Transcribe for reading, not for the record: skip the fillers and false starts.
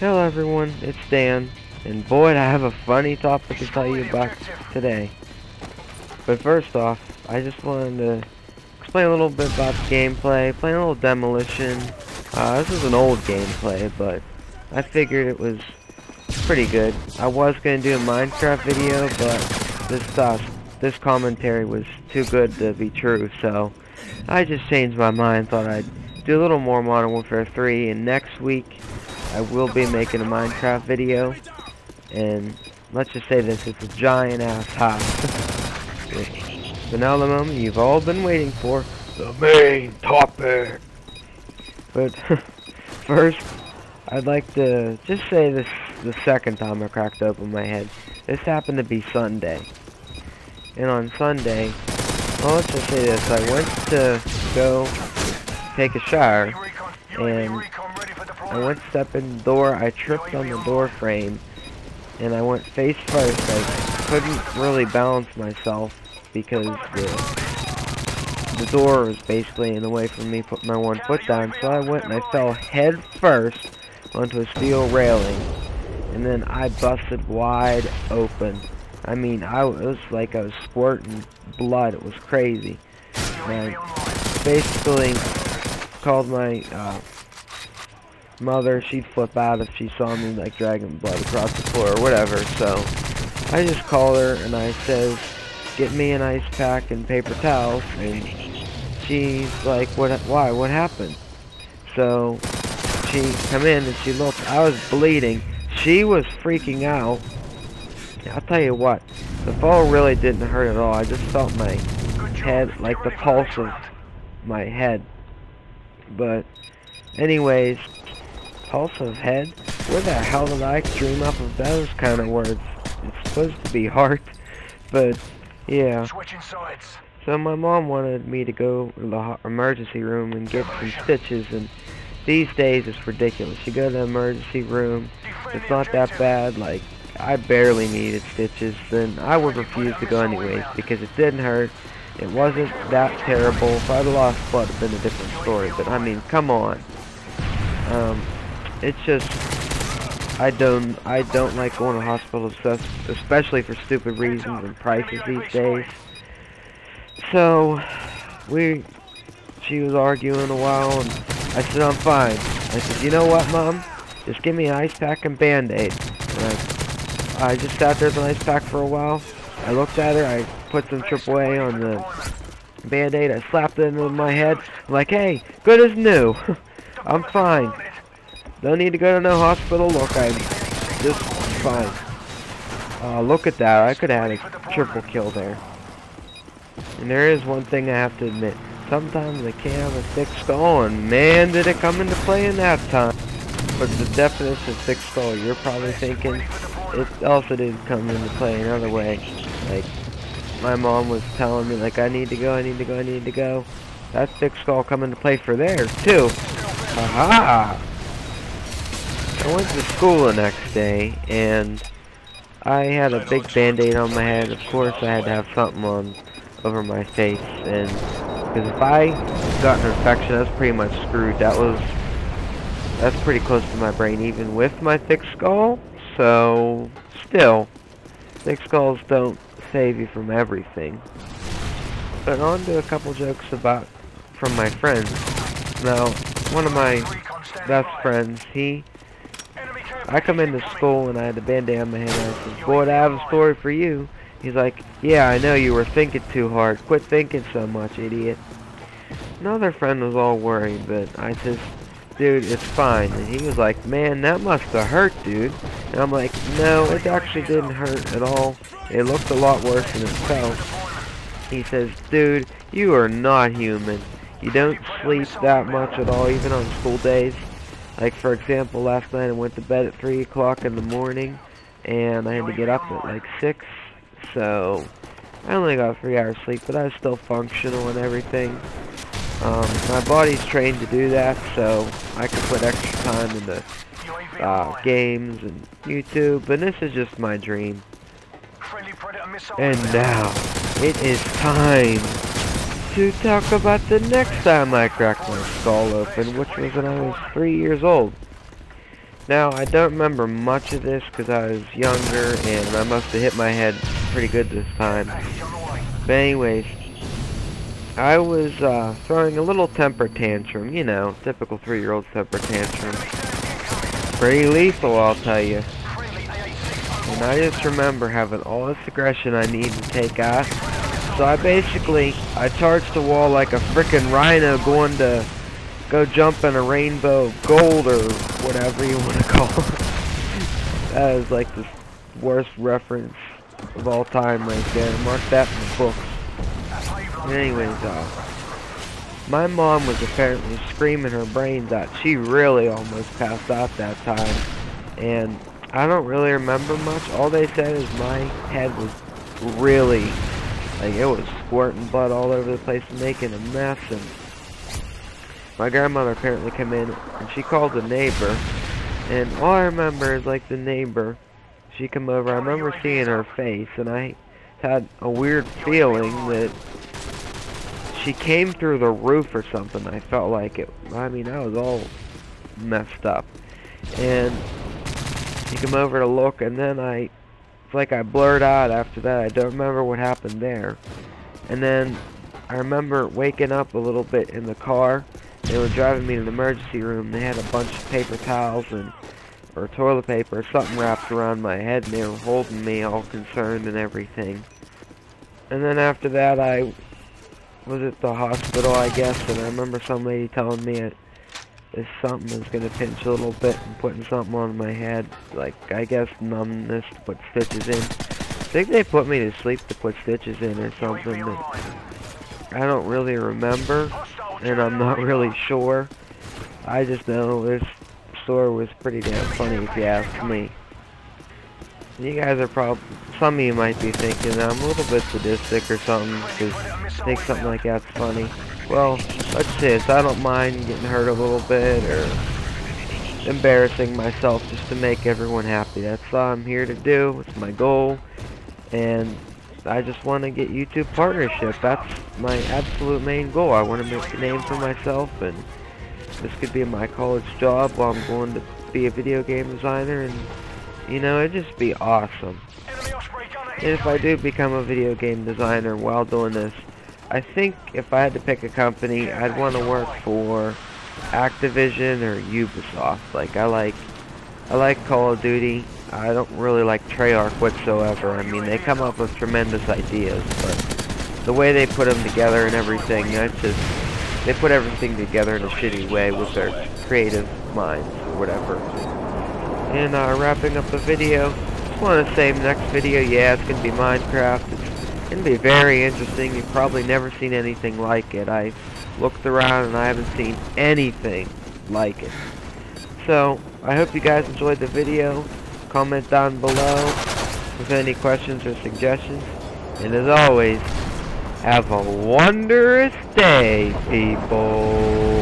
Hello everyone, it's Dan, and boy, I have a funny topic to tell you about today. But first off, I just wanted to explain a little bit about the gameplay, playing a little Demolition. This is an old gameplay, but I figured it was pretty good. I was going to do a Minecraft video, but this commentary was too good to be true, so I just changed my mind, thought I'd do a little more Modern Warfare 3, and next week I will be making a Minecraft video, and let's just say this, it's a giant ass house. So now the moment you've all been waiting for, the main topic. But first, I'd like to just say this the second time I cracked open my head. This happened to be Sunday. And on Sunday, well, let's just say this, I went to go take a shower, and I went to step in the door, I tripped on the door frame, and I went face first. I couldn't really balance myself because the door was basically in the way for me putting my one foot down, so I went and I fell head first onto a steel railing, and then I busted wide open. I mean, it was like I was squirting blood. It was crazy. And I basically called my mother. She'd flip out if she saw me like dragging blood across the floor or whatever. So I just called her and I says, "Get me an ice pack and paper towels." And she's like, "Why? What happened?" So she come in and she looked. I was bleeding. She was freaking out. I'll tell you what, the fall really didn't hurt at all. I just felt my head, like the pulse of my head. But anyways, pulse of head? Where the hell did I dream up of those kind of words? It's supposed to be heart, but yeah. So my mom wanted me to go to the emergency room and get some stitches, and these days it's ridiculous. You go to the emergency room, it's not that bad, like I barely needed stitches, then I would refuse to go anyways because it didn't hurt. It wasn't that terrible. If I'd lost blood, it'd been a different story. But I mean, come on. It's just I don't like going to hospitals, especially for stupid reasons and prices these days. So she was arguing a while, and I said I'm fine. I said, "You know what, Mom? Just give me an ice pack and Band-Aid." And I just sat there with an ice pack for a while. I looked at her, I put some AAA on the Band-Aid, I slapped it into my head. I'm like, "Hey, good as new. I'm fine. Don't need to go to no hospital. Look, I'm just fine." Look at that, I could have had a triple kill there. And there is one thing I have to admit. Sometimes I can't have a thick skull, and man, did it come into play in that time. But the definition of thick skull, you're probably thinking, it also did come into play another way. Like, my mom was telling me, like, I need to go. That thick skull come into play for there, too. Aha! I went to school the next day, and I had a big Band-Aid on my head. Of course, I had to have something on over my face, and because if I got an infection, I was pretty much screwed. That's pretty close to my brain, even with my thick skull. So, still, thick skulls don't save you from everything. But on to a couple jokes from my friends. Now, one of my best friends, I come into school and I had a Band-Aid on my head, and I said, "Boy, I have a story for you." He's like, "Yeah, I know you were thinking too hard. Quit thinking so much, idiot." Another friend was all worried, but I said, "Dude, it's fine." And he was like, "Man, that must have hurt, dude." And I'm like, "No, it actually didn't hurt at all. It looked a lot worse than it felt." He says, "Dude, you are not human. You don't sleep that much at all, even on school days." Like, for example, last night I went to bed at 3 o'clock in the morning, and I had to get up at like 6, so I only got 3 hours sleep, but I was still functional and everything. My body's trained to do that, so I can put extra time into games and YouTube, and this is just my dream. And now, it is time to talk about the next time I cracked my skull open, which was when I was 3 years old. Now, I don't remember much of this because I was younger and I must have hit my head pretty good this time. But anyways, I was throwing a little temper tantrum, you know, typical 3-year-old temper tantrum. Pretty lethal, I'll tell you. And I just remember having all this aggression I needed to take out. So I charged the wall like a frickin' rhino going to go jump in a rainbow of gold or whatever you want to call it. That is like the worst reference of all time right there. Mark that in the books. Anyways, my mom was apparently screaming her brains out. She really almost passed out that time. And I don't really remember much. All they said is my head was really, like, it was squirting blood all over the place and making a mess. And my grandmother apparently came in and she called the neighbor. And all I remember is, like, the neighbor, she come over. I remember seeing her face and I had a weird feeling that she came through the roof or something. I felt like it. I mean, I was all messed up. And she came over to look, and then it's like I blurred out after that. I don't remember what happened there. And then I remember waking up a little bit in the car. They were driving me to the emergency room. They had a bunch of paper towels or toilet paper or something wrapped around my head, and they were holding me all concerned and everything. And then after that, I was at the hospital, I guess, and I remember some lady telling me if something was going to pinch a little bit and putting something on my head, like, I guess, numbness to put stitches in. I think they put me to sleep to put stitches in or something, but I don't really remember, and I'm not really sure. I just know this story was pretty damn funny if you ask me. You guys are probably, some of you might be thinking I'm a little bit sadistic or something, because I think something like that's funny. Well, let's see this, I don't mind getting hurt a little bit, or embarrassing myself just to make everyone happy. That's all I'm here to do, it's my goal, and I just want to get YouTube partnership. That's my absolute main goal. I want to make a name for myself, and this could be my college job while I'm going to be a video game designer, and you know, it'd just be awesome. And if I do become a video game designer while doing this, I think if I had to pick a company, I'd want to work for Activision or Ubisoft. Like, I like Call of Duty. I don't really like Treyarch whatsoever. I mean, they come up with tremendous ideas, but the way they put them together and everything, they put everything together in a shitty way with their creative minds or whatever. And wrapping up the video, just want to say next video, yeah, it's going to be Minecraft. It's going to be very interesting. You've probably never seen anything like it. I looked around and I haven't seen anything like it. So, I hope you guys enjoyed the video. Comment down below with any questions or suggestions. And as always, have a wondrous day, people.